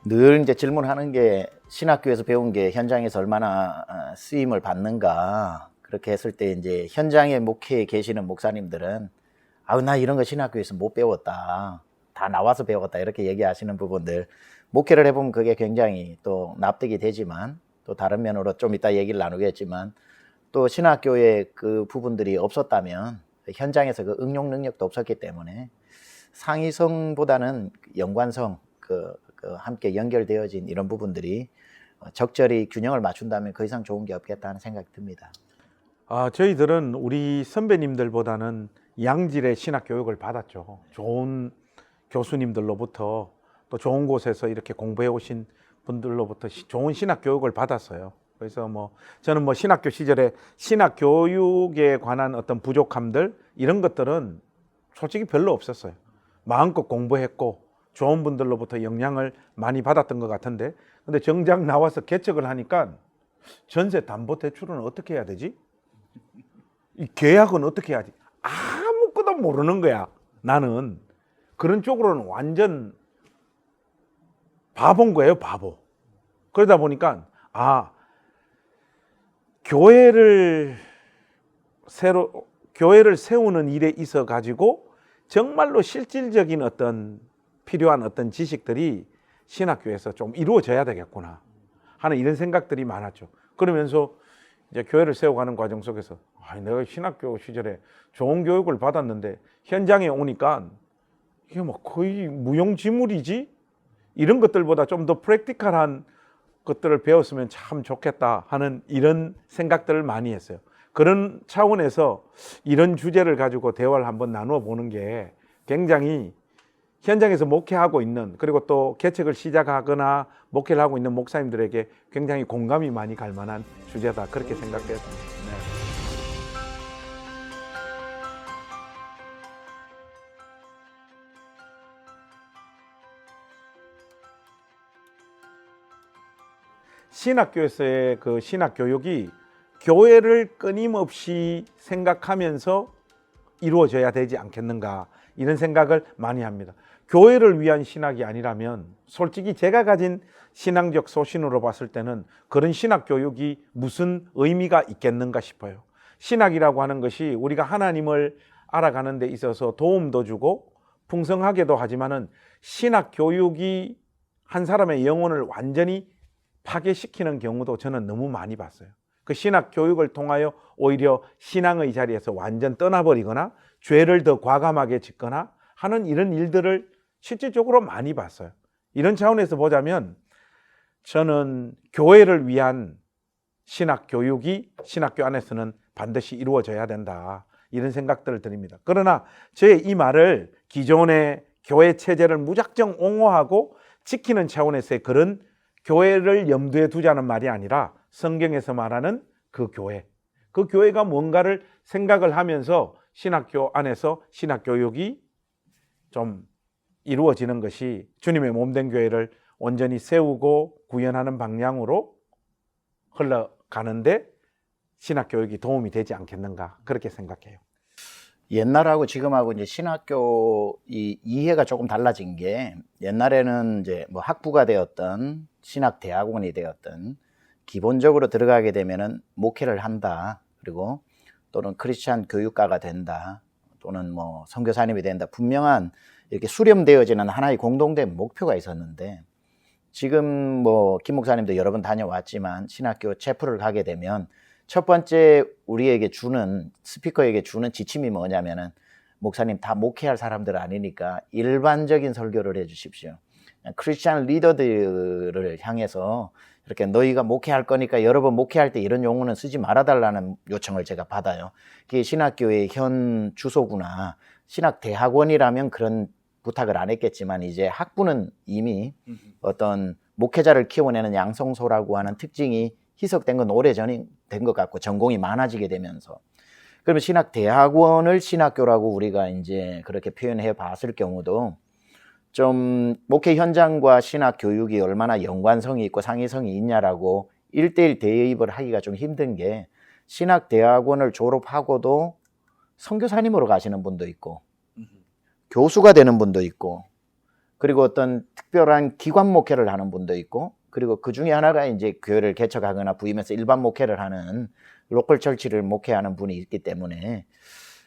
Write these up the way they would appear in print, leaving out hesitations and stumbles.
늘 이제 질문하는 게 신학교에서 배운 게 현장에서 얼마나 쓰임을 받는가. 그렇게 했을 때 이제 현장에 목회에 계시는 목사님들은 아우 나 이런 거 신학교에서 못 배웠다. 다 나와서 배웠다. 이렇게 얘기하시는 부분들 목회를 해보면 그게 굉장히 또 납득이 되지만 또 다른 면으로 좀 이따 얘기를 나누겠지만 또 신학교에 그 부분들이 없었다면 현장에서 그 응용 능력도 없었기 때문에 상위성보다는 연관성 그 함께 연결되어진 이런 부분들이 적절히 균형을 맞춘다면 그 이상 좋은 게 없겠다 하는 생각이 듭니다. 저희들은 우리 선배님들보다는 양질의 신학 교육을 받았죠. 좋은 교수님들로부터 또 좋은 곳에서 이렇게 공부해 오신 분들로부터 좋은 신학 교육을 받았어요. 그래서 저는 신학교 시절에 신학 교육에 관한 어떤 부족함들 이런 것들은 솔직히 별로 없었어요. 마음껏 공부했고 좋은 분들로부터 영향을 많이 받았던 것 같은데, 근데 정작 나와서 개척을 하니까 전세 담보 대출은 어떻게 해야 되지? 이 계약은 어떻게 해야지? 아무것도 모르는 거야. 나는 그런 쪽으로는 완전 바본 거예요, 바보. 그러다 보니까 교회를 세우는 일에 있어 가지고 정말로 실질적인 어떤 필요한 어떤 지식들이 신학교에서 좀 이루어져야 되겠구나 하는 이런 생각들이 많았죠. 그러면서 이제 교회를 세워가는 과정 속에서 내가 신학교 시절에 좋은 교육을 받았는데 현장에 오니까 이게 거의 무용지물이지? 이런 것들보다 좀 더 프랙티컬한 것들을 배웠으면 참 좋겠다 하는 이런 생각들을 많이 했어요. 그런 차원에서 이런 주제를 가지고 대화를 한번 나누어 보는 게 굉장히 현장에서 목회하고 있는, 그리고 또 개척을 시작하거나 목회를 하고 있는 목사님들에게 굉장히 공감이 많이 갈 만한 주제다, 그렇게 생각해요. 신학교에서의 그 신학 교육이 교회를 끊임없이 생각하면서 이루어져야 되지 않겠는가, 이런 생각을 많이 합니다. 교회를 위한 신학이 아니라면 솔직히 제가 가진 신앙적 소신으로 봤을 때는 그런 신학 교육이 무슨 의미가 있겠는가 싶어요. 신학이라고 하는 것이 우리가 하나님을 알아가는 데 있어서 도움도 주고 풍성하게도 하지만은 신학 교육이 한 사람의 영혼을 완전히 파괴시키는 경우도 저는 너무 많이 봤어요. 그 신학 교육을 통하여 오히려 신앙의 자리에서 완전 떠나버리거나 죄를 더 과감하게 짓거나 하는 이런 일들을 실질적으로 많이 봤어요. 이런 차원에서 보자면 저는 교회를 위한 신학 교육이 신학교 안에서는 반드시 이루어져야 된다, 이런 생각들을 드립니다. 그러나 저의 이 말을 기존의 교회 체제를 무작정 옹호하고 지키는 차원에서의 그런 교회를 염두에 두자는 말이 아니라 성경에서 말하는 그 교회가 뭔가를 생각을 하면서 신학교 안에서 신학교육이 좀 이루어지는 것이 주님의 몸된 교회를 온전히 세우고 구현하는 방향으로 흘러가는데 신학교육이 도움이 되지 않겠는가, 그렇게 생각해요. 옛날하고 지금하고 이제 신학교 이해가 조금 달라진 게, 옛날에는 이제 학부가 되었던 신학대학원이 되었던 기본적으로 들어가게 되면은 목회를 한다, 그리고 또는 크리스찬 교육가가 된다, 또는 선교사님이 된다, 분명한 이렇게 수렴되어지는 하나의 공동된 목표가 있었는데, 지금 김 목사님도 여러 번 다녀왔지만 신학교 체프를 가게 되면 첫 번째 우리에게 주는, 스피커에게 주는 지침이 뭐냐면은 목사님 다 목회할 사람들 아니니까 일반적인 설교를 해 주십시오. 크리스찬 리더들을 향해서 이렇게 너희가 목회할 거니까 여러 번 목회할 때 이런 용어는 쓰지 말아달라는 요청을 제가 받아요. 그게 신학교의 현 주소구나. 신학대학원이라면 그런 부탁을 안 했겠지만 이제 학부는 이미 어떤 목회자를 키워내는 양성소라고 하는 특징이 희석된 건 오래전이 된 것 같고 전공이 많아지게 되면서, 그러면 신학대학원을 신학교라고 우리가 이제 그렇게 표현해 봤을 경우도 좀 목회 현장과 신학 교육이 얼마나 연관성이 있고 상의성이 있냐라고 1대1 대입을 하기가 좀 힘든 게, 신학대학원을 졸업하고도 선교사님으로 가시는 분도 있고 교수가 되는 분도 있고 그리고 어떤 특별한 기관 목회를 하는 분도 있고, 그리고 그 중에 하나가 이제 교회를 개척하거나 부임해서 일반 목회를 하는 로컬 철치를 목회하는 분이 있기 때문에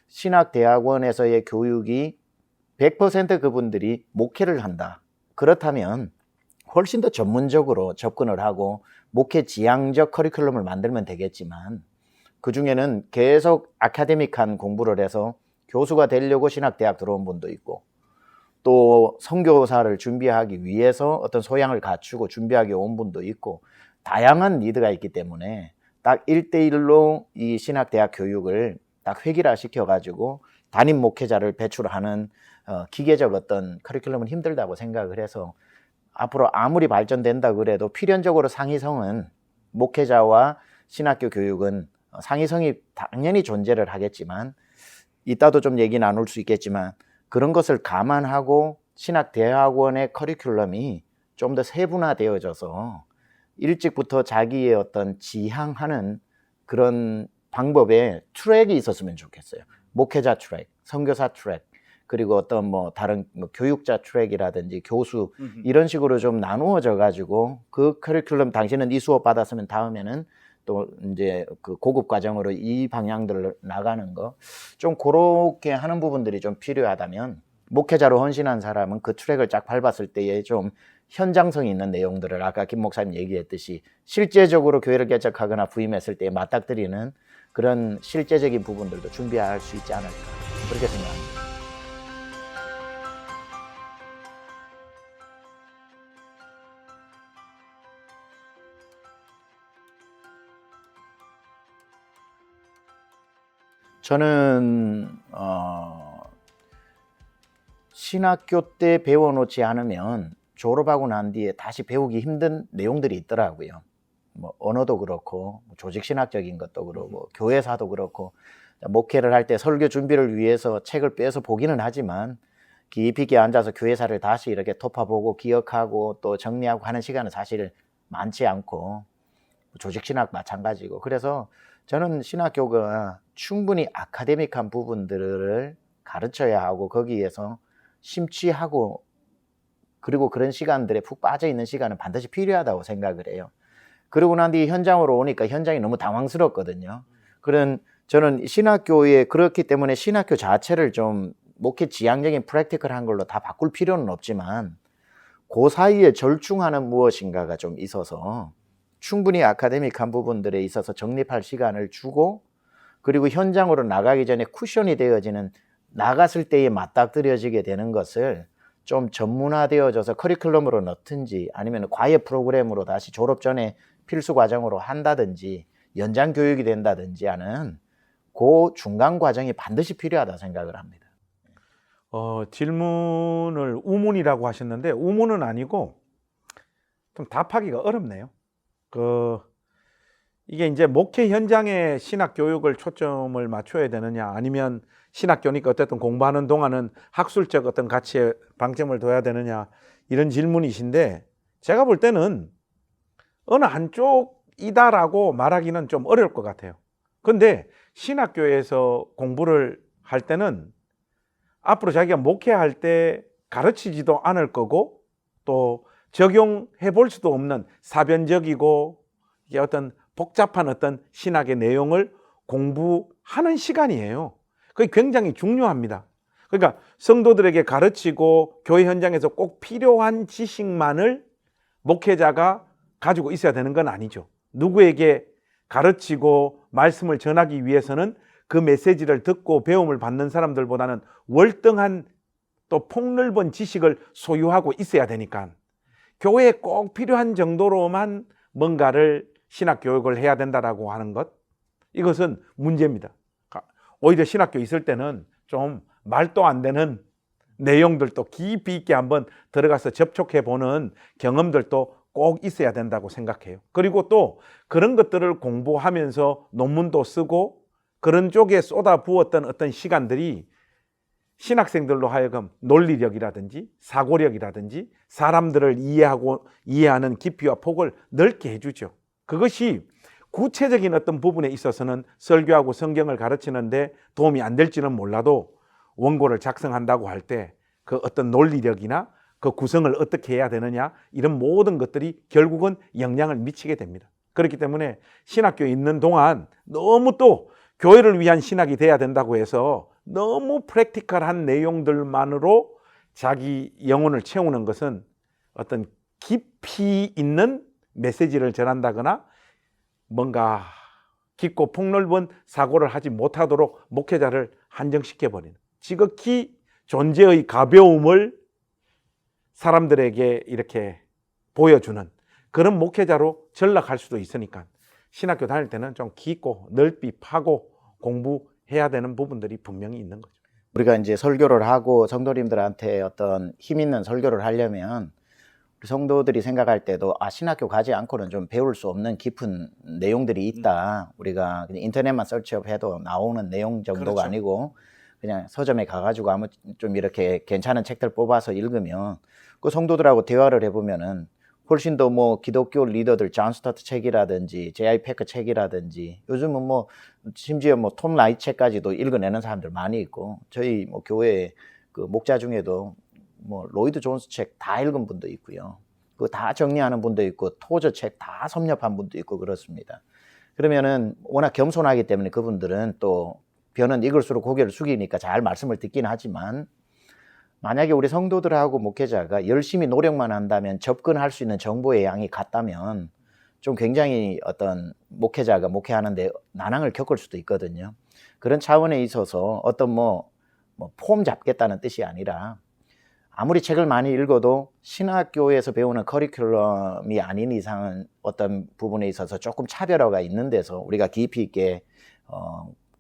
신학대학원에서의 교육이 100% 그분들이 목회를 한다. 그렇다면 훨씬 더 전문적으로 접근을 하고 목회 지향적 커리큘럼을 만들면 되겠지만, 그 중에는 계속 아카데믹한 공부를 해서 교수가 되려고 신학대학 들어온 분도 있고, 또 선교사를 준비하기 위해서 어떤 소양을 갖추고 준비하기 온 분도 있고, 다양한 니드가 있기 때문에 딱 1대1로 이 신학대학 교육을 딱 획일화 시켜가지고 담임 목회자를 배출하는 기계적 어떤 커리큘럼은 힘들다고 생각을 해서, 앞으로 아무리 발전된다 그래도 필연적으로 상위성은, 목회자와 신학교 교육은 상위성이 당연히 존재를 하겠지만, 이따도 좀 얘기 나눌 수 있겠지만, 그런 것을 감안하고 신학대학원의 커리큘럼이 좀 더 세분화되어져서 일찍부터 자기의 어떤 지향하는 그런 방법의 트랙이 있었으면 좋겠어요. 목회자 트랙, 선교사 트랙, 그리고 어떤 뭐 다른 뭐 교육자 트랙이라든지 교수, 이런 식으로 좀 나누어져 가지고 그 커리큘럼 당신은 이 수업 받았으면 다음에는 또 이제 그 고급 과정으로 이 방향들을 나가는 거, 좀 그렇게 하는 부분들이 좀 필요하다면, 목회자로 헌신한 사람은 그 트랙을 쫙 밟았을 때에 좀 현장성이 있는 내용들을 아까 김 목사님 얘기했듯이 실제적으로 교회를 개척하거나 부임했을 때에 맞닥뜨리는 그런 실제적인 부분들도 준비할 수 있지 않을까, 그렇게 생각합니다. 저는 신학교 때 배워놓지 않으면 졸업하고 난 뒤에 다시 배우기 힘든 내용들이 있더라고요. 뭐 언어도 그렇고, 조직신학적인 것도 그렇고, 교회사도 그렇고, 목회를 할 때 설교 준비를 위해서 책을 빼서 보기는 하지만 깊이 있게 앉아서 교회사를 다시 이렇게 덮어보고 기억하고 또 정리하고 하는 시간은 사실 많지 않고, 조직신학 마찬가지고, 그래서 저는 신학교가 충분히 아카데믹한 부분들을 가르쳐야 하고, 거기에서 심취하고, 그리고 그런 시간들에 푹 빠져 있는 시간은 반드시 필요하다고 생각을 해요. 그러고 난 뒤 현장으로 오니까 현장이 너무 당황스럽거든요. 저는 신학교에, 그렇기 때문에 신학교 자체를 좀 목회 지향적인 프랙티컬한 걸로 다 바꿀 필요는 없지만, 그 사이에 절충하는 무엇인가가 좀 있어서 충분히 아카데믹한 부분들에 있어서 정립할 시간을 주고, 그리고 현장으로 나가기 전에 쿠션이 되어지는, 나갔을 때에 맞닥뜨려지게 되는 것을 좀 전문화되어져서 커리큘럼으로 넣든지, 아니면 과외 프로그램으로 다시 졸업 전에 필수 과정으로 한다든지, 연장 교육이 된다든지 하는 그 중간 과정이 반드시 필요하다 생각을 합니다. 질문을 우문이라고 하셨는데, 우문은 아니고 좀 답하기가 어렵네요. 이게 이제 목회 현장에 신학 교육을 초점을 맞춰야 되느냐, 아니면 신학교니까 어쨌든 공부하는 동안은 학술적 어떤 가치에 방점을 둬야 되느냐, 이런 질문이신데, 제가 볼 때는 어느 한쪽이다라고 말하기는 좀 어려울 것 같아요. 근데 신학교에서 공부를 할 때는 앞으로 자기가 목회할 때 가르치지도 않을 거고, 또 적용해 볼 수도 없는 사변적이고 이게 어떤 복잡한 어떤 신학의 내용을 공부하는 시간이에요. 그게 굉장히 중요합니다. 그러니까 성도들에게 가르치고 교회 현장에서 꼭 필요한 지식만을 목회자가 가지고 있어야 되는 건 아니죠. 누구에게 가르치고 말씀을 전하기 위해서는 그 메시지를 듣고 배움을 받는 사람들보다는 월등한 또 폭넓은 지식을 소유하고 있어야 되니까, 교회에 꼭 필요한 정도로만 뭔가를 신학교육을 해야 된다라고 하는 것, 이것은 문제입니다. 오히려 신학교 있을 때는 좀 말도 안 되는 내용들도 깊이 있게 한번 들어가서 접촉해 보는 경험들도 꼭 있어야 된다고 생각해요. 그리고 또 그런 것들을 공부하면서 논문도 쓰고 그런 쪽에 쏟아부었던 어떤 시간들이 신학생들로 하여금 논리력이라든지 사고력이라든지 사람들을 이해하는 깊이와 폭을 넓게 해주죠. 그것이 구체적인 어떤 부분에 있어서는 설교하고 성경을 가르치는데 도움이 안 될지는 몰라도, 원고를 작성한다고 할 때 그 어떤 논리력이나 그 구성을 어떻게 해야 되느냐, 이런 모든 것들이 결국은 영향을 미치게 됩니다. 그렇기 때문에 신학교에 있는 동안 너무 또 교회를 위한 신학이 돼야 된다고 해서 너무 프랙티컬한 내용들만으로 자기 영혼을 채우는 것은 어떤 깊이 있는 메시지를 전한다거나 뭔가 깊고 폭넓은 사고를 하지 못하도록 목회자를 한정시켜버리는, 지극히 존재의 가벼움을 사람들에게 이렇게 보여주는 그런 목회자로 전락할 수도 있으니까 신학교 다닐 때는 좀 깊고 넓이 파고 공부해야 되는 부분들이 분명히 있는 거죠. 우리가 이제 설교를 하고 성도님들한테 어떤 힘 있는 설교를 하려면 우리 성도들이 생각할 때도 신학교 가지 않고는 좀 배울 수 없는 깊은 내용들이 있다. 우리가 그냥 인터넷만 서치업해도 나오는 내용 정도가 그렇죠. 아니고 그냥 서점에 가가지고 좀 이렇게 괜찮은 책들 뽑아서 읽으면 그 성도들하고 대화를 해보면은 훨씬 더 뭐 기독교 리더들 존 스타트 책이라든지 J.I. 패커 책이라든지 요즘은 뭐 심지어 뭐 톰 라이트 책까지도 읽어내는 사람들 많이 있고 저희 뭐 교회 그 목자 중에도 뭐 로이드 존스 책 다 읽은 분도 있고요. 그거 다 정리하는 분도 있고 토저 책 다 섭렵한 분도 있고 그렇습니다. 그러면은 워낙 겸손하기 때문에 그분들은 또 변은 익을수록 고개를 숙이니까 잘 말씀을 듣긴 하지만 만약에 우리 성도들하고 목회자가 열심히 노력만 한다면 접근할 수 있는 정보의 양이 같다면 좀 굉장히 어떤 목회자가 목회하는데 난항을 겪을 수도 있거든요. 그런 차원에 있어서 어떤 뭐 폼 잡겠다는 뜻이 아니라 아무리 책을 많이 읽어도 신학교에서 배우는 커리큘럼이 아닌 이상은 어떤 부분에 있어서 조금 차별화가 있는 데서 우리가 깊이 있게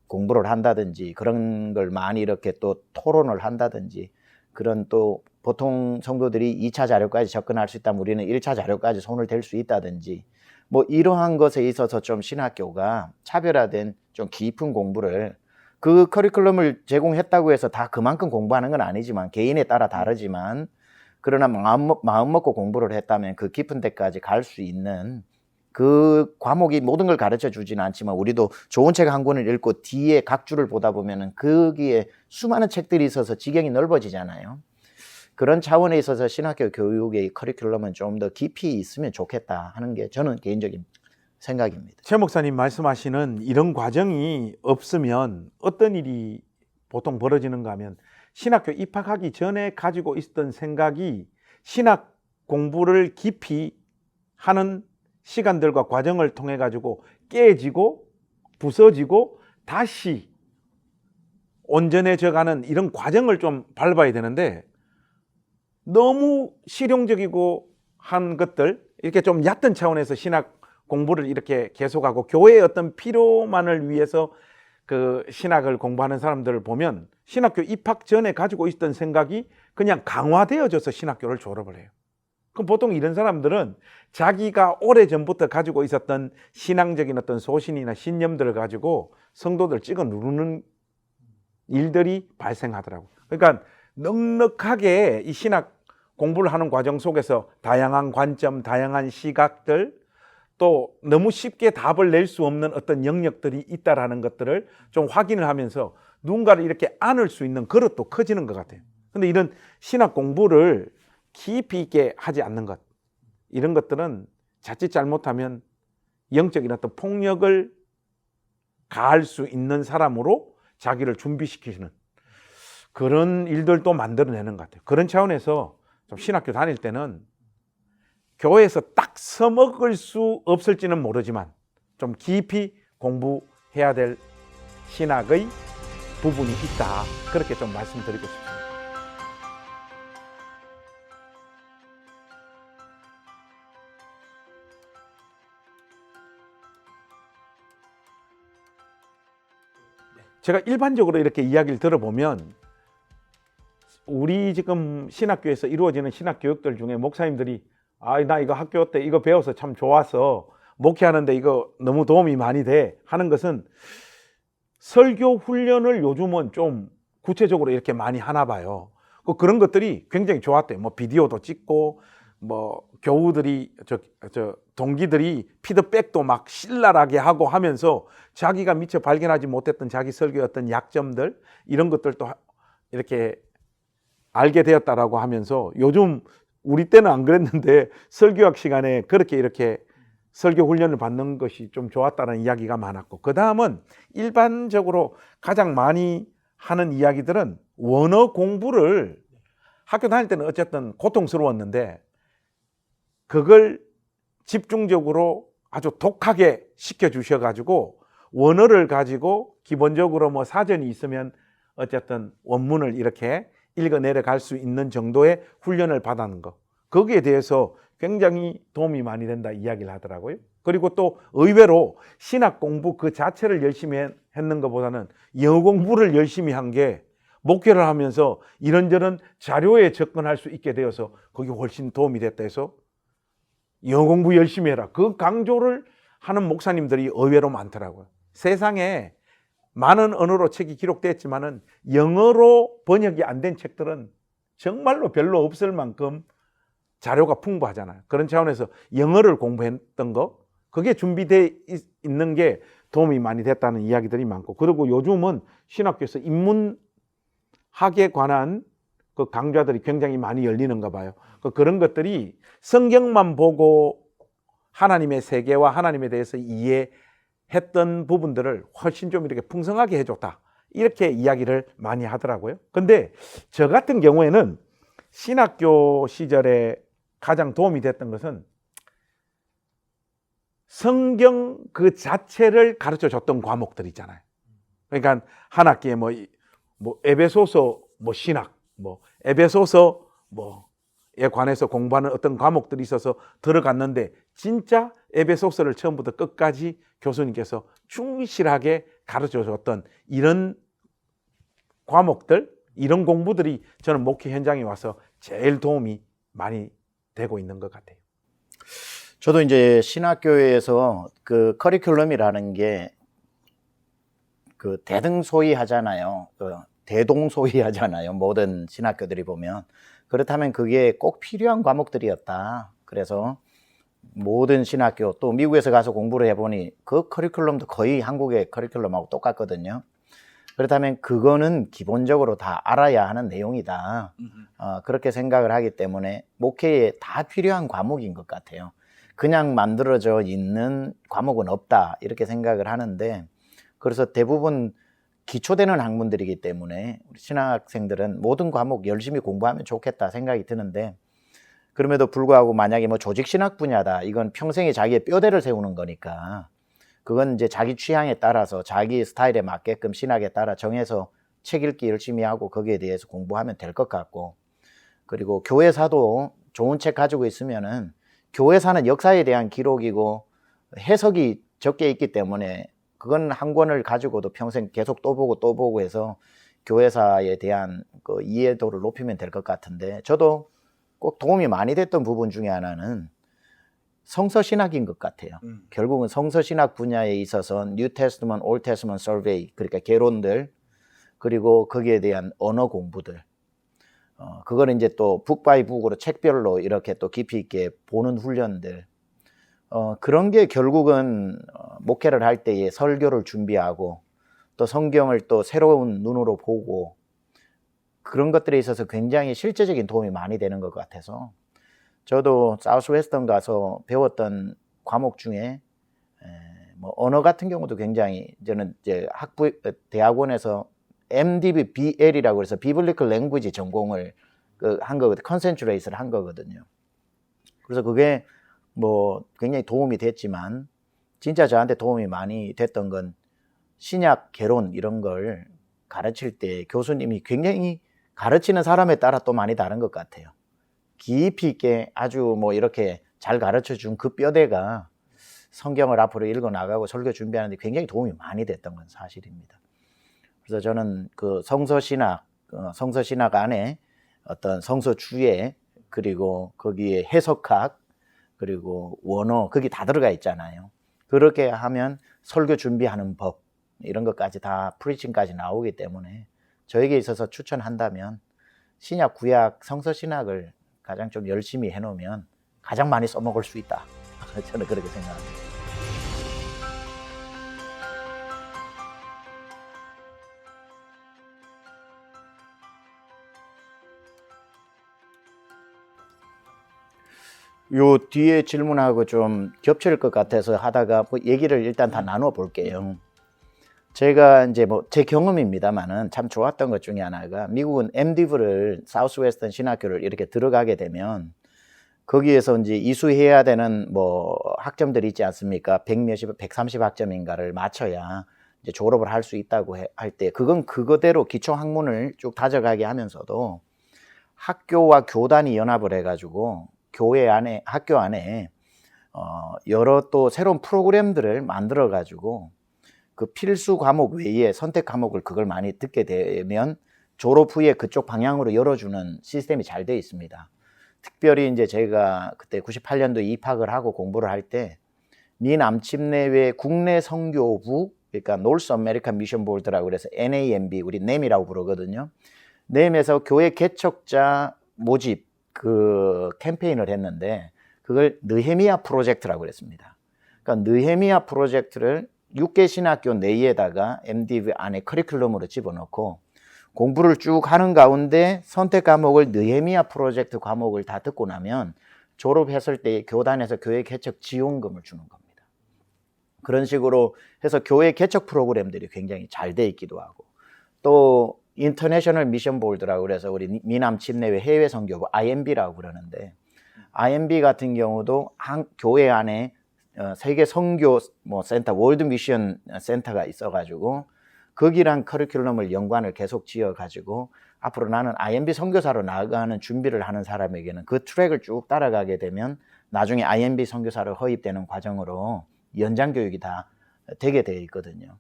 공부를 한다든지 그런 걸 많이 이렇게 또 토론을 한다든지 그런 또 보통 성도들이 2차 자료까지 접근할 수 있다면 우리는 1차 자료까지 손을 댈 수 있다든지 뭐 이러한 것에 있어서 좀 신학교가 차별화된 좀 깊은 공부를 그 커리큘럼을 제공했다고 해서 다 그만큼 공부하는 건 아니지만 개인에 따라 다르지만 그러나 마음 먹고 공부를 했다면 그 깊은 데까지 갈 수 있는 그 과목이 모든 걸 가르쳐 주지는 않지만 우리도 좋은 책 한 권을 읽고 뒤에 각 줄을 보다 보면은 거기에 수많은 책들이 있어서 지경이 넓어지잖아요. 그런 차원에 있어서 신학교 교육의 커리큘럼은 좀 더 깊이 있으면 좋겠다 하는 게 저는 개인적인 생각입니다. 최 목사님 말씀하시는 이런 과정이 없으면 어떤 일이 보통 벌어지는가 하면 신학교 입학하기 전에 가지고 있었던 생각이 신학 공부를 깊이 하는 시간들과 과정을 통해 가지고 깨지고 부서지고 다시 온전해져가는 이런 과정을 좀 밟아야 되는데 너무 실용적이고 한 것들 이렇게 좀 얕은 차원에서 신학 공부를 이렇게 계속하고 교회의 어떤 필요만을 위해서 그 신학을 공부하는 사람들을 보면 신학교 입학 전에 가지고 있던 생각이 그냥 강화되어져서 신학교를 졸업을 해요. 그럼 보통 이런 사람들은 자기가 오래전부터 가지고 있었던 신앙적인 어떤 소신이나 신념들을 가지고 성도들 찍어 누르는 일들이 발생하더라고요. 그러니까 넉넉하게 이 신학 공부를 하는 과정 속에서 다양한 관점, 다양한 시각들, 또 너무 쉽게 답을 낼 수 없는 어떤 영역들이 있다라는 것들을 좀 확인을 하면서 누군가를 이렇게 안을 수 있는 그릇도 커지는 것 같아요. 근데 이런 신학 공부를 깊이 있게 하지 않는 것, 이런 것들은 자칫 잘못하면 영적인 어떤 폭력을 가할 수 있는 사람으로 자기를 준비시키는 그런 일들도 만들어내는 것 같아요. 그런 차원에서 좀 신학교 다닐 때는 교회에서 딱 써먹을 수 없을지는 모르지만 좀 깊이 공부해야 될 신학의 부분이 있다. 그렇게 좀 말씀드리고 싶습니다. 제가 일반적으로 이렇게 이야기를 들어보면 우리 지금 신학교에서 이루어지는 신학교육들 중에 목사님들이 나 이거 학교 때 이거 배워서 참 좋았어. 목회하는데 이거 너무 도움이 많이 돼. 하는 것은 설교 훈련을 요즘은 좀 구체적으로 이렇게 많이 하나 봐요. 그런 것들이 굉장히 좋았대요. 뭐 비디오도 찍고 뭐 교우들이 동기들이 피드백도 막 신랄하게 하고 하면서 자기가 미처 발견하지 못했던 자기 설교의 어떤 약점들 이런 것들도 이렇게 알게 되었다라고 하면서 요즘 우리 때는 안 그랬는데 설교학 시간에 그렇게 이렇게 설교 훈련을 받는 것이 좀 좋았다는 이야기가 많았고, 그 다음은 일반적으로 가장 많이 하는 이야기들은 원어 공부를 학교 다닐 때는 어쨌든 고통스러웠는데 그걸 집중적으로 아주 독하게 시켜주셔가지고 원어를 가지고 기본적으로 뭐 사전이 있으면 어쨌든 원문을 이렇게 읽어 내려갈 수 있는 정도의 훈련을 받았는 거, 거기에 대해서 굉장히 도움이 많이 된다 이야기를 하더라고요. 그리고 또 의외로 신학 공부 그 자체를 열심히 했는 것보다는 영어 공부를 열심히 한 게 목회를 하면서 이런저런 자료에 접근할 수 있게 되어서 그게 훨씬 도움이 됐다 해서 영어 공부 열심히 해라, 그 강조를 하는 목사님들이 의외로 많더라고요. 세상에 많은 언어로 책이 기록됐지만은 영어로 번역이 안 된 책들은 정말로 별로 없을 만큼 자료가 풍부하잖아요. 그런 차원에서 영어를 공부했던 거, 그게 준비되어 있는 게 도움이 많이 됐다는 이야기들이 많고, 그리고 요즘은 신학교에서 인문학에 관한 그 강좌들이 굉장히 많이 열리는가 봐요. 그런 것들이 성경만 보고 하나님의 세계와 하나님에 대해서 이해했던 부분들을 훨씬 좀 이렇게 풍성하게 해줬다, 이렇게 이야기를 많이 하더라고요. 근데 저 같은 경우에는 신학교 시절에 가장 도움이 됐던 것은 성경 그 자체를 가르쳐 줬던 과목들 있잖아요. 그러니까 한 학기에 뭐 에베소서 신학, 에베소서 에 관해서 공부하는 어떤 과목들이 있어서 들어갔는데, 진짜 에베소서를 처음부터 끝까지 교수님께서 충실하게 가르쳐 줬던 이런 과목들, 이런 공부들이 저는 목회 현장에 와서 제일 도움이 많이 되고 있는 것 같아요. 저도 이제 신학교에서 그 커리큘럼이라는 게 그 대등소이하잖아요. 그 대동소이하잖아요. 모든 신학교들이 보면. 그렇다면 그게 꼭 필요한 과목들이었다. 그래서 모든 신학교, 또 미국에서 가서 공부를 해보니 그 커리큘럼도 거의 한국의 커리큘럼하고 똑같거든요. 그렇다면 그거는 기본적으로 다 알아야 하는 내용이다. 그렇게 생각을 하기 때문에 목회에 다 필요한 과목인 것 같아요. 그냥 만들어져 있는 과목은 없다, 이렇게 생각을 하는데, 그래서 대부분 기초되는 학문들이기 때문에 우리 신학생들은 모든 과목 열심히 공부하면 좋겠다 생각이 드는데, 그럼에도 불구하고 만약에 뭐 조직신학 분야다, 이건 평생에 자기의 뼈대를 세우는 거니까 그건 이제 자기 취향에 따라서 자기 스타일에 맞게끔 신학에 따라 정해서 책 읽기 열심히 하고 거기에 대해서 공부하면 될 것 같고, 그리고 교회사도 좋은 책 가지고 있으면은 교회사는 역사에 대한 기록이고 해석이 적게 있기 때문에 그건 한 권을 가지고도 평생 계속 또 보고 해서 교회사에 대한 그 이해도를 높이면 될 것 같은데, 저도 꼭 도움이 많이 됐던 부분 중에 하나는 성서신학인 것 같아요. 결국은 성서신학 분야에 있어서 New Testament, Old Testament Survey, 그러니까 개론들, 그리고 거기에 대한 언어 공부들, 그거는 이제 또 북 바이 북으로 책별로 이렇게 또 깊이 있게 보는 훈련들, 그런 게 결국은 목회를 할 때에 설교를 준비하고 또 성경을 또 새로운 눈으로 보고, 그런 것들에 있어서 굉장히 실제적인 도움이 많이 되는 것 같아서, 저도 사우스 웨스턴 가서 배웠던 과목 중에 뭐 언어 같은 경우도 굉장히, 저는 이제 대학원에서 MDBL이라고 해서 비블리컬 랭귀지 전공을 한 거거든요. 컨센트레이트를 한 거거든요. 그래서 그게 뭐 굉장히 도움이 됐지만, 진짜 저한테 도움이 많이 됐던 건 신약 개론 이런 걸 가르칠 때 교수님이 굉장히 가르치는 사람에 따라 또 많이 다른 것 같아요. 깊이 있게 아주 뭐 이렇게 잘 가르쳐 준 그 뼈대가 성경을 앞으로 읽어 나가고 설교 준비하는데 굉장히 도움이 많이 됐던 건 사실입니다. 그래서 저는 그 성서신학 안에 어떤 성서주의, 그리고 거기에 해석학, 그리고 원어, 거기 다 들어가 있잖아요. 그렇게 하면 설교 준비하는 법, 이런 것까지 다 프리칭까지 나오기 때문에 저에게 있어서 추천한다면 신약, 구약, 성서신학을 가장 좀 열심히 해놓으면 가장 많이 써먹을 수 있다. 저는 그렇게 생각합니다. 요 뒤에 질문하고 좀 겹칠 것 같아서 하다가 뭐 얘기를 일단 다 나눠 볼게요. 제가 이제 뭐 제 경험입니다만은 참 좋았던 것 중에 하나가 미국은 MDiv를 사우스웨스턴 신학교를 이렇게 들어가게 되면 거기에서 이제 이수해야 되는 뭐 학점들이 있지 않습니까? 100몇십, 130 학점인가를 맞춰야 이제 졸업을 할 수 있다고 할 때 그건 그거대로 기초 학문을 쭉 다져가게 하면서도 학교와 교단이 연합을 해가지고 교회 안에 학교 안에 여러 또 새로운 프로그램들을 만들어 가지고 그 필수 과목 외에 선택 과목을 그걸 많이 듣게 되면 졸업 후에 그쪽 방향으로 열어주는 시스템이 잘 되어 있습니다. 특별히 이제 제가 그때 98년도에 입학을 하고 공부를 할 때 미 남침 내외 국내 선교부, 그러니까 노스 아메리칸 미션 보드라고 그래서 NAMB, 우리 NAM이라고 부르거든요. NAM에서 교회 개척자 모집 그 캠페인을 했는데 그걸 느헤미야 프로젝트라고 그랬습니다. 그러니까 느헤미야 프로젝트를 6개 신학교 내에다가 MDiv 안에 커리큘럼으로 집어넣고 공부를 쭉 하는 가운데 선택 과목을 느헤미야 프로젝트 과목을 다 듣고 나면 졸업했을 때 교단에서 교회 개척 지원금을 주는 겁니다. 그런 식으로 해서 교회 개척 프로그램들이 굉장히 잘 돼 있기도 하고 또 인터내셔널 미션 볼드라고 그래서 우리 미남 침내외 해외 선교부 IMB라고 그러는데 IMB 같은 경우도 한 교회 안에 세계 선교 뭐 센터 월드 미션 센터가 있어가지고 거기랑 커리큘럼을 연관을 계속 지어가지고 앞으로 나는 IMB 선교사로 나아가는 준비를 하는 사람에게는 그 트랙을 쭉 따라가게 되면 나중에 IMB 선교사로 허입되는 과정으로 연장 교육이 다 되게 되어 있거든요.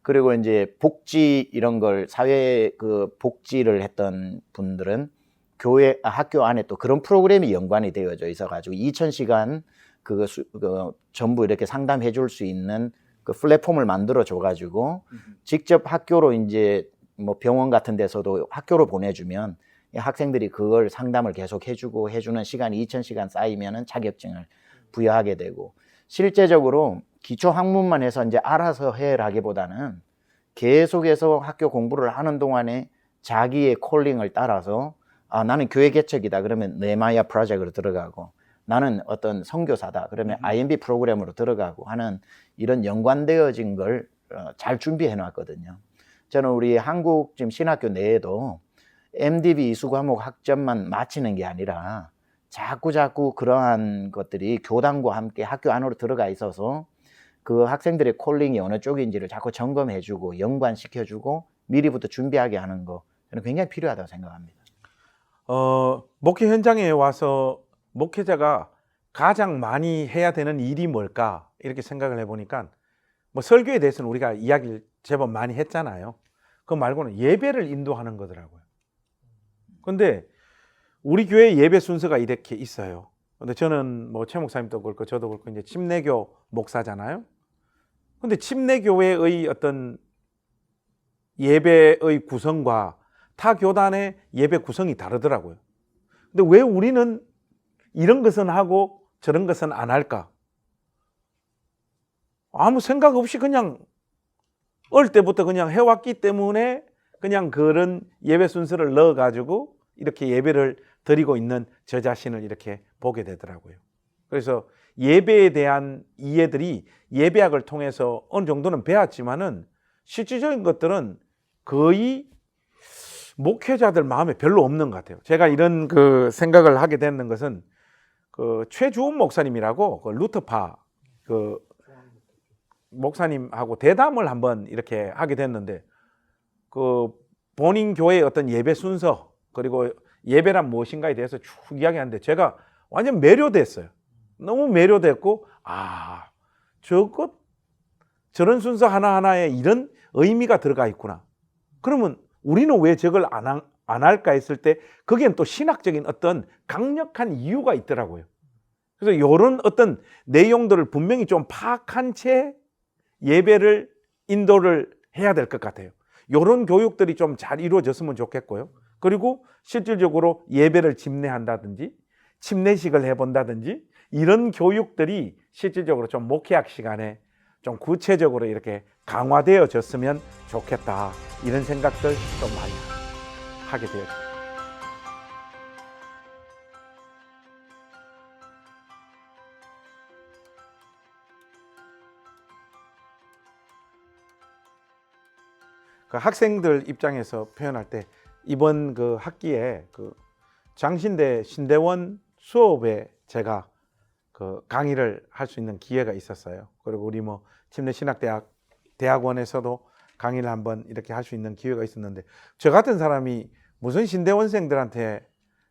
그리고 이제 복지 이런 걸 사회 그 복지를 했던 분들은 교회 학교 안에 또 그런 프로그램이 연관이 되어져 있어가지고 2,000시간 그거 전부 이렇게 상담해 줄 수 있는 그 플랫폼을 만들어 줘가지고 직접 학교로 이제 뭐 병원 같은 데서도 학교로 보내주면 학생들이 그걸 상담을 계속 해주는 시간이 2,000시간 쌓이면은 자격증을 부여하게 되고 실제적으로 기초 학문만 해서 이제 알아서 해라기보다는 계속해서 학교 공부를 하는 동안에 자기의 콜링을 따라서 나는 교회 개척이다 그러면 네마야 프로젝트로 들어가고 나는 어떤 선교사다 그러면 IMB 프로그램으로 들어가고 하는 이런 연관되어진 걸 잘 준비해 놨거든요. 저는 우리 한국 지금 신학교 내에도 MDiv 이수 과목 학점만 마치는 게 아니라 자꾸 그러한 것들이 교단과 함께 학교 안으로 들어가 있어서 그 학생들의 콜링이 어느 쪽인지를 자꾸 점검해주고 연관시켜주고 미리부터 준비하게 하는 거 저는 굉장히 필요하다고 생각합니다. 목회 현장에 와서 목회자가 가장 많이 해야 되는 일이 뭘까 이렇게 생각을 해보니까 뭐 설교에 대해서는 우리가 이야기를 제법 많이 했잖아요. 그거 말고는 예배를 인도하는 거더라고요. 근데 우리 교회 예배 순서가 이렇게 있어요. 근데 저는 뭐 최 목사님도 그렇고 저도 그렇고 이제 침례교 목사잖아요. 근데 침례교회의 어떤 예배의 구성과 타 교단의 예배 구성이 다르더라고요. 근데 왜 우리는 이런 것은 하고 저런 것은 안 할까? 아무 생각 없이 그냥 어릴 때부터 그냥 해왔기 때문에 그냥 그런 예배 순서를 넣어가지고 이렇게 예배를 드리고 있는 저 자신을 이렇게 보게 되더라고요. 그래서 예배에 대한 이해들이 예배학을 통해서 어느 정도는 배웠지만은 실질적인 것들은 거의 목회자들 마음에 별로 없는 것 같아요. 제가 이런 그 생각을 하게 되는 것은 그 최주원 목사님이라고 그 루터파 그 목사님하고 대담을 한번 이렇게 하게 됐는데 그 본인 교회의 어떤 예배 순서 그리고 예배란 무엇인가에 대해서 쭉 이야기하는데 제가 완전 매료됐어요. 너무 매료됐고 저런 순서 하나하나에 이런 의미가 들어가 있구나. 그러면 우리는 왜 저걸 안 할까 했을 때 거기엔 또 신학적인 어떤 강력한 이유가 있더라고요. 그래서 이런 어떤 내용들을 분명히 좀 파악한 채 예배를 인도를 해야 될 것 같아요. 이런 교육들이 좀 잘 이루어졌으면 좋겠고요. 그리고 실질적으로 예배를 집례한다든지 침례식을 해본다든지 이런 교육들이 실질적으로 좀 목회학 시간에 좀 구체적으로 이렇게 강화되어졌으면 좋겠다. 이런 생각들 좀 많이 하게 되었습니다. 그 학생들 입장에서 표현할 때 이번 그 학기에 그 장신대 신대원 수업에 제가 그 강의를 할 수 있는 기회가 있었어요. 그리고 우리 뭐 침례신학대학원에서도 강의를 한번 이렇게 할 수 있는 기회가 있었는데, 저 같은 사람이 무슨 신대원생들한테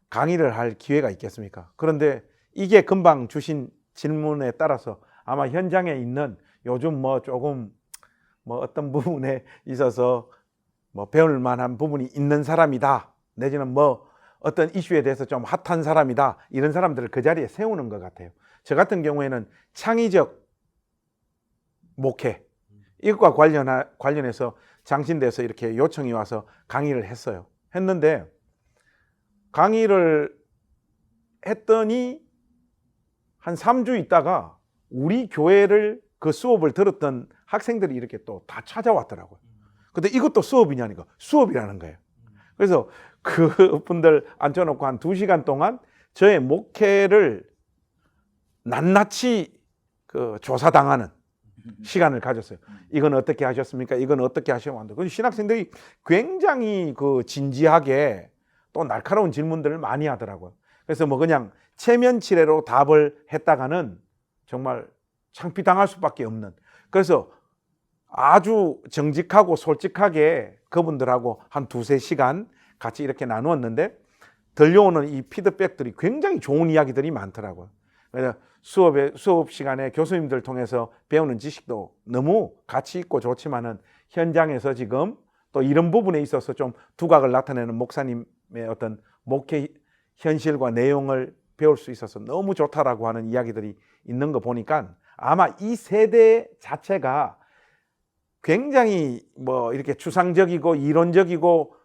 강의를 할 기회가 있겠습니까? 그런데 이게 금방 주신 질문에 따라서 아마 현장에 있는 요즘 뭐 조금 뭐 어떤 부분에 있어서 뭐 배울 만한 부분이 있는 사람이다, 내지는 뭐 어떤 이슈에 대해서 좀 핫한 사람이다, 이런 사람들을 그 자리에 세우는 것 같아요. 저 같은 경우에는 창의적 목회, 이것과 관련해서 장신대에서 이렇게 요청이 와서 강의를 했는데, 강의를 했더니 한 3주 있다가 우리 교회를 그 수업을 들었던 학생들이 이렇게 또 다 찾아왔더라고요. 근데 이것도 수업이냐니까 수업이라는 거예요. 그래서 그분들 앉혀놓고 한 2시간 동안 저의 목회를 낱낱이 그 조사당하는 시간을 가졌어요. 이건 어떻게 하셨습니까? 이건 어떻게 하셨습니까? 그 신학생들이 굉장히 그 진지하게 또 날카로운 질문들을 많이 하더라고요. 그래서 뭐 그냥 체면치레로 답을 했다가는 정말 창피당할 수밖에 없는, 그래서 아주 정직하고 솔직하게 그분들하고 한 2-3시간 같이 이렇게 나누었는데, 들려오는 이 피드백들이 굉장히 좋은 이야기들이 많더라고요. 그래서 수업 시간에 교수님들 통해서 배우는 지식도 너무 가치 있고 좋지만은, 현장에서 지금 또 이런 부분에 있어서 좀 두각을 나타내는 목사님의 어떤 목회 현실과 내용을 배울 수 있어서 너무 좋다라고 하는 이야기들이 있는 거 보니까, 아마 이 세대 자체가 굉장히 뭐 이렇게 추상적이고 이론적이고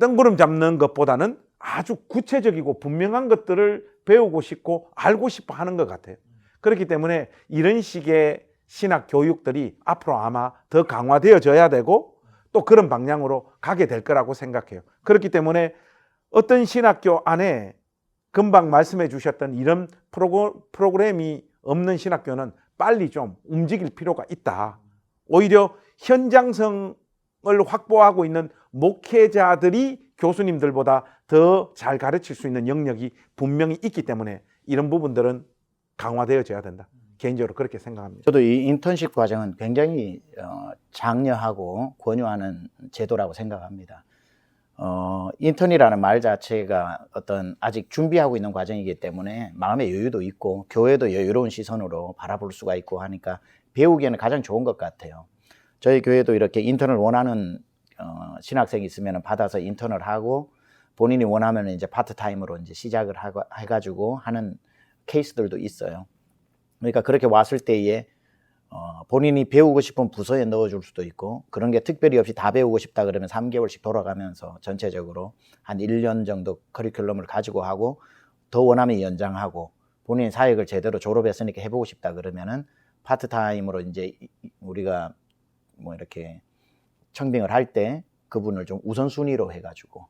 뜬구름 잡는 것보다는 아주 구체적이고 분명한 것들을 배우고 싶고 알고 싶어 하는 것 같아요. 그렇기 때문에 이런 식의 신학 교육들이 앞으로 아마 더 강화되어져야 되고 또 그런 방향으로 가게 될 거라고 생각해요. 그렇기 때문에 어떤 신학교 안에 금방 말씀해 주셨던 이런 프로그램이 없는 신학교는 빨리 좀 움직일 필요가 있다. 오히려 현장성을 확보하고 있는 목회자들이 교수님들보다 더 잘 가르칠 수 있는 영역이 분명히 있기 때문에 이런 부분들은 강화되어져야 된다. 개인적으로 그렇게 생각합니다. 저도 이 인턴십 과정은 굉장히 장려하고 권유하는 제도라고 생각합니다. 인턴이라는 말 자체가 어떤 아직 준비하고 있는 과정이기 때문에 마음의 여유도 있고 교회도 여유로운 시선으로 바라볼 수가 있고 하니까 배우기에는 가장 좋은 것 같아요. 저희 교회도 이렇게 인턴을 원하는 신학생이 있으면 받아서 인턴을 하고, 본인이 원하면 이제 파트타임으로 이제 시작을 해가지고 하는 케이스들도 있어요. 그러니까 그렇게 왔을 때에 본인이 배우고 싶은 부서에 넣어줄 수도 있고, 그런 게 특별히 없이 다 배우고 싶다 그러면 3개월씩 돌아가면서 전체적으로 한 1년 정도 커리큘럼을 가지고 하고, 더 원하면 연장하고, 본인 사역을 제대로 졸업했으니까 해보고 싶다 그러면은 파트타임으로 이제 우리가 뭐 이렇게 청빙을 할 때 그분을 좀 우선순위로 해가지고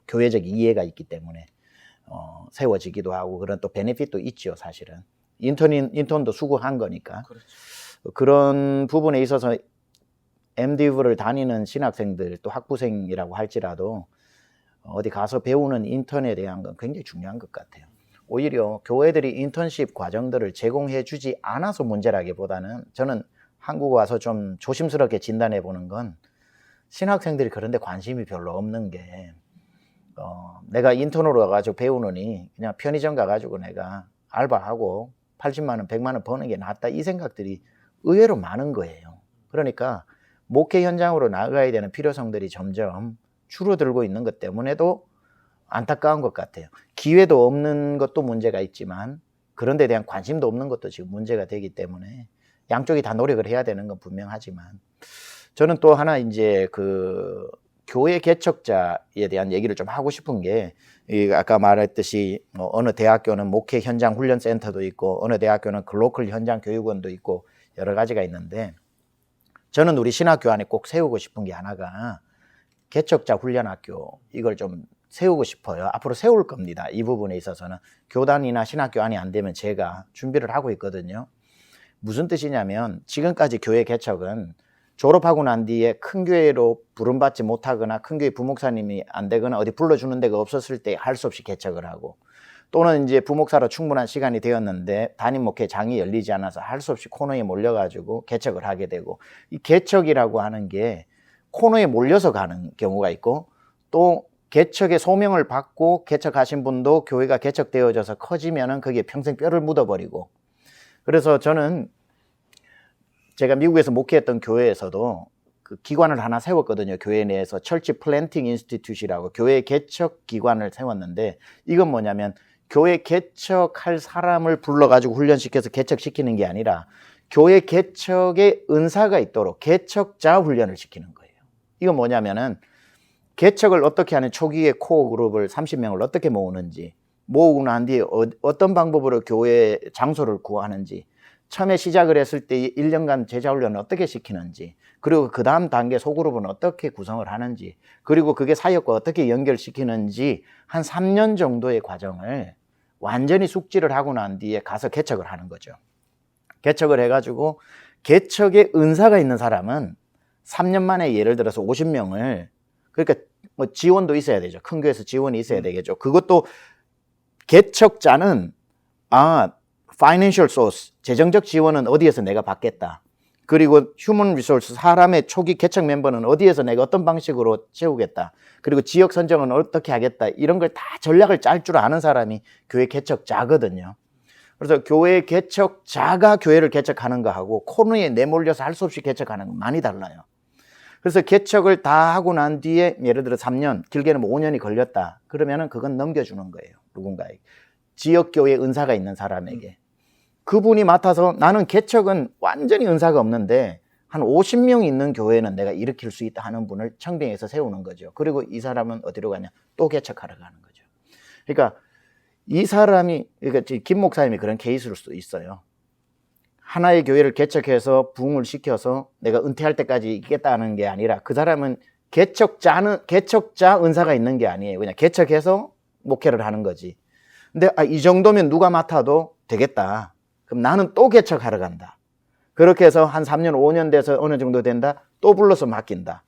교회적 이해가 있기 때문에 세워지기도 하고, 그런 또 베네핏도 있죠. 사실은 인턴도 수고한 거니까. 그렇죠. 그런 부분에 있어서 MDiv를 다니는 신학생들 또 학부생이라고 할지라도 어디 가서 배우는 인턴에 대한 건 굉장히 중요한 것 같아요. 오히려 교회들이 인턴십 과정들을 제공해 주지 않아서 문제라기보다는, 저는 한국 와서 좀 조심스럽게 진단해 보는 건 신학생들이 그런데 관심이 별로 없는 게, 내가 인턴으로 가가지고 배우느니 그냥 편의점 가가지고 내가 알바하고 80만 원, 100만 원 버는 게 낫다, 이 생각들이 의외로 많은 거예요. 그러니까 목회 현장으로 나가야 되는 필요성들이 점점 줄어들고 있는 것 때문에도 안타까운 것 같아요. 기회도 없는 것도 문제가 있지만 그런 데 대한 관심도 없는 것도 지금 문제가 되기 때문에 양쪽이 다 노력을 해야 되는 건 분명하지만, 저는 또 하나 이제 그 교회 개척자에 대한 얘기를 좀 하고 싶은 게, 아까 말했듯이 뭐 어느 대학교는 목회 현장 훈련 센터도 있고 어느 대학교는 글로컬 현장 교육원도 있고 여러 가지가 있는데, 저는 우리 신학교 안에 꼭 세우고 싶은 게 하나가 개척자 훈련학교, 이걸 좀 세우고 싶어요. 앞으로 세울 겁니다. 이 부분에 있어서는 교단이나 신학교 안이 안 되면 제가 준비를 하고 있거든요. 무슨 뜻이냐면, 지금까지 교회 개척은 졸업하고 난 뒤에 큰 교회로 부름받지 못하거나 큰 교회 부목사님이 안 되거나 어디 불러주는 데가 없었을 때 할 수 없이 개척을 하고, 또는 이제 부목사로 충분한 시간이 되었는데 담임 목회 장이 열리지 않아서 할 수 없이 코너에 몰려가지고 개척을 하게 되고, 이 개척이라고 하는 게 코너에 몰려서 가는 경우가 있고, 또 개척의 소명을 받고 개척하신 분도 교회가 개척되어져서 커지면은 거기에 평생 뼈를 묻어버리고. 그래서 저는 제가 미국에서 목회했던 교회에서도 그 기관을 하나 세웠거든요. 교회 내에서 철치 플랜팅 인스티튜트라고 교회 개척 기관을 세웠는데, 이건 뭐냐면 교회 개척할 사람을 불러가지고 훈련시켜서 개척시키는 게 아니라 교회 개척의 은사가 있도록 개척자 훈련을 시키는 거예요. 이건 뭐냐면은 개척을 어떻게 하는, 초기에 코어 그룹을 30명을 어떻게 모으는지, 모으고 난 뒤에 어떤 방법으로 교회 장소를 구하는지, 처음에 시작을 했을 때 1년간 제자훈련을 어떻게 시키는지, 그리고 그 다음 단계 소그룹은 어떻게 구성을 하는지, 그리고 그게 사역과 어떻게 연결시키는지 한 3년 정도의 과정을 완전히 숙지를 하고 난 뒤에 가서 개척을 하는 거죠. 개척을 해가지고 개척에 은사가 있는 사람은 3년 만에 예를 들어서 50명을, 그러니까 뭐 지원도 있어야 되죠. 큰 교회에서 지원이 있어야 되겠죠. 그것도 개척자는 financial source, 재정적 지원은 어디에서 내가 받겠다. 그리고 human resource, 사람의 초기 개척 멤버는 어디에서 내가 어떤 방식으로 채우겠다. 그리고 지역 선정은 어떻게 하겠다. 이런 걸 다 전략을 짤 줄 아는 사람이 교회 개척자거든요. 그래서 교회 개척자가 교회를 개척하는 거하고 코너에 내몰려서 할 수 없이 개척하는 건 많이 달라요. 그래서 개척을 다 하고 난 뒤에 예를 들어 3년, 길게는 뭐 5년이 걸렸다. 그러면은 그건 넘겨주는 거예요. 누군가에게. 지역교회 은사가 있는 사람에게. 그분이 맡아서, 나는 개척은 완전히 은사가 없는데 한 50명 있는 교회는 내가 일으킬 수 있다 하는 분을 청빙해서 세우는 거죠. 그리고 이 사람은 어디로 가냐? 또 개척하러 가는 거죠. 그러니까 이 사람이, 그러니까 김 목사님이 그런 케이스일 수도 있어요. 하나의 교회를 개척해서 부흥을 시켜서 내가 은퇴할 때까지 있겠다는 게 아니라, 그 사람은 개척자 은사가 있는 게 아니에요. 그냥 개척해서 목회를 하는 거지. 근데 이 정도면 누가 맡아도 되겠다. 그럼 나는 또 개척하러 간다. 그렇게 해서 한 3년, 5년 돼서 어느 정도 된다. 또 불러서 맡긴다.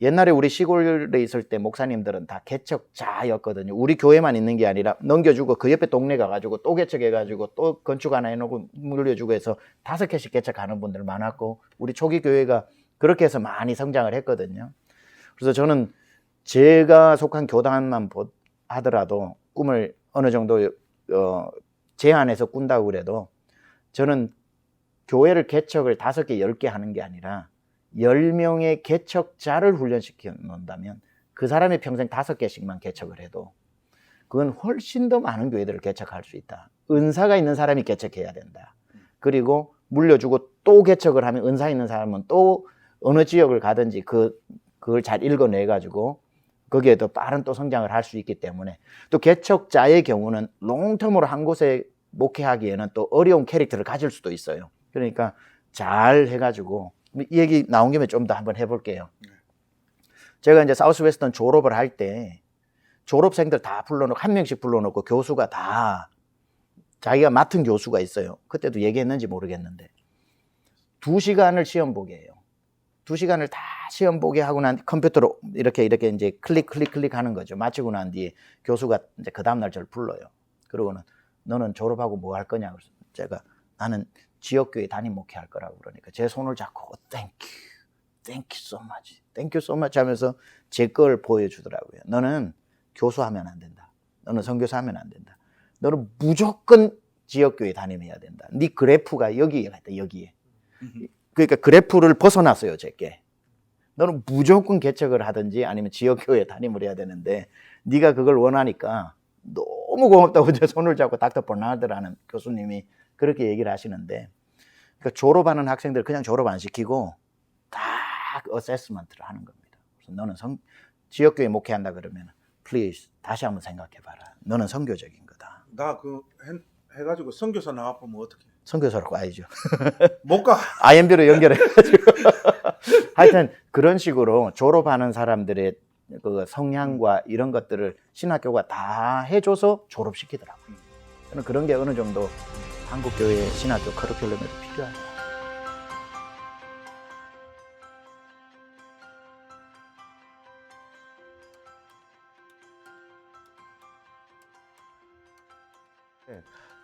옛날에 우리 시골에 있을 때 목사님들은 다 개척자였거든요. 우리 교회만 있는 게 아니라 넘겨주고 그 옆에 동네 가가지고 또 개척해가지고 또 건축 하나 해놓고 물려주고 해서 5개씩 개척하는 분들 많았고, 우리 초기 교회가 그렇게 해서 많이 성장을 했거든요. 그래서 저는 제가 속한 교단만 하더라도 꿈을 어느 정도 제한해서 꾼다고 그래도, 저는 교회를 개척을 5개, 10개 하는 게 아니라 10명의 개척자를 훈련시켜 놓는다면 그 사람이 평생 5개씩만 개척을 해도 그건 훨씬 더 많은 교회들을 개척할 수 있다. 은사가 있는 사람이 개척해야 된다. 그리고 물려주고 또 개척을 하면 은사 있는 사람은 또 어느 지역을 가든지 그걸 잘 읽어내가지고 거기에 더 빠른 또 성장을 할 수 있기 때문에, 또 개척자의 경우는 롱텀으로 한 곳에 목회하기에는 또 어려운 캐릭터를 가질 수도 있어요. 그러니까 잘 해가지고, 이 얘기 나온 김에 좀 더 한번 해볼게요. 제가 이제 사우스웨스턴 졸업을 할 때 졸업생들 다 불러놓고, 한 명씩 불러놓고 교수가 다 자기가 맡은 교수가 있어요. 그때도 얘기했는지 모르겠는데 2시간을 시험 보게 해요. 2시간을 다 시험 보게 하고 난 컴퓨터로 이렇게 이제 클릭 하는 거죠. 마치고 난 뒤에 교수가 이제 그 다음날 저를 불러요. 그러고는 너는 졸업하고 뭐 할 거냐? 그래서 제가 나는 지역교회 담임 목회할 거라고 그러니까 제 손을 잡고 thank you so much 하면서 제 걸 보여주더라고요. 너는 교수하면 안 된다. 너는 선교사하면 안 된다. 너는 무조건 지역교회 담임해야 된다. 네 그래프가 여기에 있다. 여기에. 그러니까 그래프를 벗어났어요. 제게. 너는 무조건 개척을 하든지 아니면 지역교회 담임을 해야 되는데 네가 그걸 원하니까 너무 고맙다고 제 손을 잡고 닥터 버나드라는 교수님이 그렇게 얘기를 하시는데, 그러니까 졸업하는 학생들 그냥 졸업 안 시키고 딱 어세스먼트를 하는 겁니다. 그래서 너는 지역교회 목회한다 그러면 please 다시 한번 생각해봐라. 너는 선교적인 거다. 나 해가지고 선교사 나와보면 어떡해? 선교사로 가야죠. 못 가. IMB로 연결해가지고. 하여튼 그런 식으로 졸업하는 사람들의 그 성향과 이런 것들을 신학교가 다 해줘서 졸업시키더라고요. 저는 그런 게 어느 정도 한국교회 신학교 커리큘럼에도 필요하다.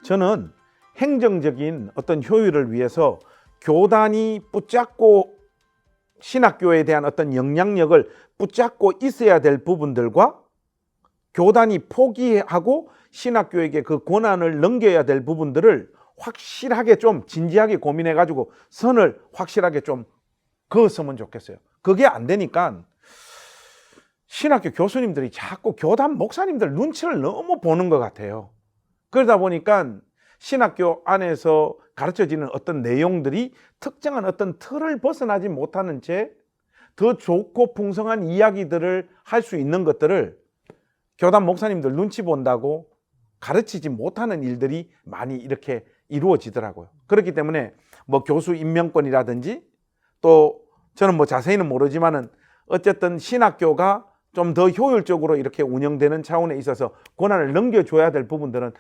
저는 행정적인 어떤 효율을 위해서 교단이 붙잡고 신학교에 대한 어떤 영향력을 붙잡고 있어야 될 부분들과 교단이 포기하고 신학교에게 그 권한을 넘겨야 될 부분들을 확실하게 좀 진지하게 고민해 가지고 선을 확실하게 좀 그었으면 좋겠어요. 그게 안 되니까 신학교 교수님들이 자꾸 교단 목사님들 눈치를 너무 보는 것 같아요. 그러다 보니까 신학교 안에서 가르쳐지는 어떤 내용들이 특정한 어떤 틀을 벗어나지 못하는 채 더 좋고 풍성한 이야기들을 할 수 있는 것들을 교단 목사님들 눈치 본다고 가르치지 못하는 일들이 많이 이렇게 이루어지더라고요. 그렇기 때문에 뭐 교수 임명권이라든지 또 저는 뭐 자세히는 모르지만은 어쨌든 신학교가 좀 더 효율적으로 이렇게 운영되는 차원에 있어서 권한을 넘겨줘야 될 부분들은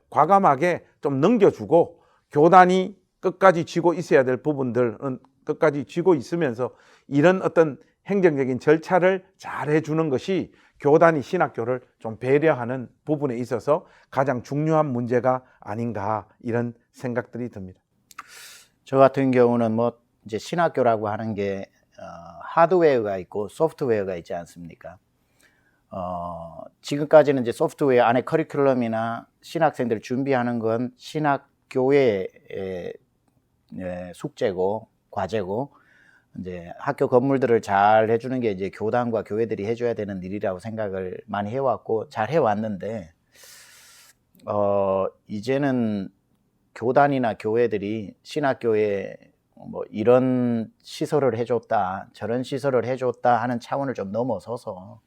과감하게 좀 넘겨주고 교단이 끝까지 쥐고 있어야 될 부분들은 끝까지 쥐고 있으면서 이런 어떤 행정적인 절차를 잘 해주는 것이 교단이 신학교를 좀 배려하는 부분에 있어서 가장 중요한 문제가 아닌가 이런 생각들이 듭니다. 저 같은 경우는 뭐 이제 신학교라고 하는 게 하드웨어가 있고 소프트웨어가 있지 않습니까? 지금까지는 이제 소프트웨어 안에 커리큘럼이나 신학생들을 준비하는 건 신학교의 숙제고 과제고 이제 학교 건물들을 잘 해주는 게 이제 교단과 교회들이 해줘야 되는 일이라고 생각을 많이 해왔고 잘 해왔는데 이제는 교단이나 교회들이 신학교에 뭐 이런 시설을 해줬다 저런 시설을 해줬다 하는 차원을 좀 넘어서서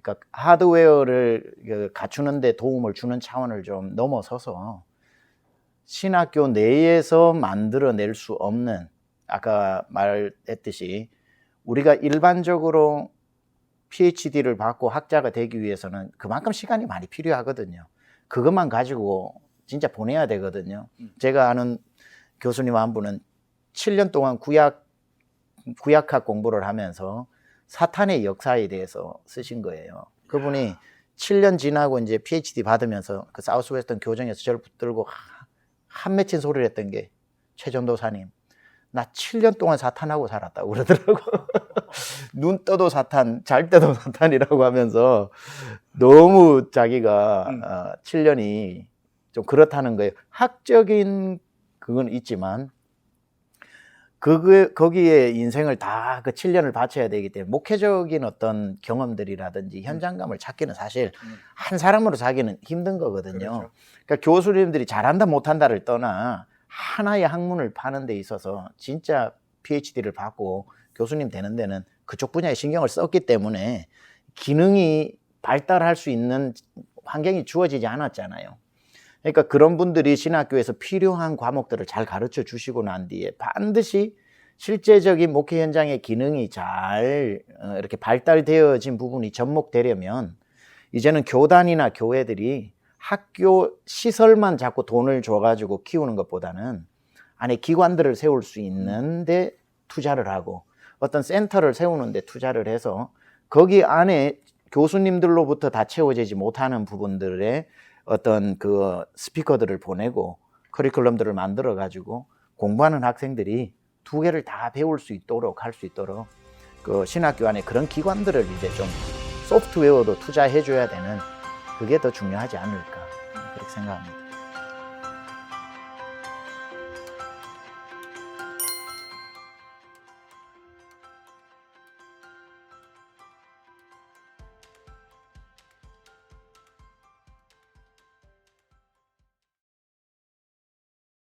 그러니까 하드웨어를 갖추는 데 도움을 주는 차원을 좀 넘어서서 신학교 내에서 만들어낼 수 없는 아까 말했듯이 우리가 일반적으로 PhD를 받고 학자가 되기 위해서는 그만큼 시간이 많이 필요하거든요. 그것만 가지고 진짜 보내야 되거든요. 제가 아는 교수님 한 분은 7년 동안 구약학 공부를 하면서 사탄의 역사에 대해서 쓰신 거예요. 그분이 7년 지나고 이제 PhD 받으면서 그 사우스웨스턴 교정에서 저를 붙들고 한 맺힌 소리를 했던 게 최전도사님 나 7년 동안 사탄하고 살았다고 그러더라고. 눈 떠도 사탄, 잘 때도 사탄이라고 하면서 너무 자기가 7년이 좀 그렇다는 거예요. 학적인 그건 있지만 거기에 인생을 다 그 7년을 바쳐야 되기 때문에 목회적인 어떤 경험들이라든지 현장감을 찾기는 사실 한 사람으로 사기는 힘든 거거든요. 그렇죠. 그러니까 교수님들이 잘한다 못한다를 떠나 하나의 학문을 파는 데 있어서 진짜 PhD를 받고 교수님 되는 데는 그쪽 분야에 신경을 썼기 때문에 기능이 발달할 수 있는 환경이 주어지지 않았잖아요. 그러니까 그런 분들이 신학교에서 필요한 과목들을 잘 가르쳐 주시고 난 뒤에 반드시 실제적인 목회 현장의 기능이 잘 이렇게 발달되어진 부분이 접목되려면 이제는 교단이나 교회들이 학교 시설만 자꾸 돈을 줘가지고 키우는 것보다는 안에 기관들을 세울 수 있는데 투자를 하고 어떤 센터를 세우는데 투자를 해서 거기 안에 교수님들로부터 다 채워지지 못하는 부분들의 어떤 그 스피커들을 보내고 커리큘럼들을 만들어 가지고 공부하는 학생들이 두 개를 다 배울 수 있도록 할 수 있도록 그 신학교 안에 그런 기관들을 이제 좀 소프트웨어도 투자해 줘야 되는 그게 더 중요하지 않을까 그렇게 생각합니다.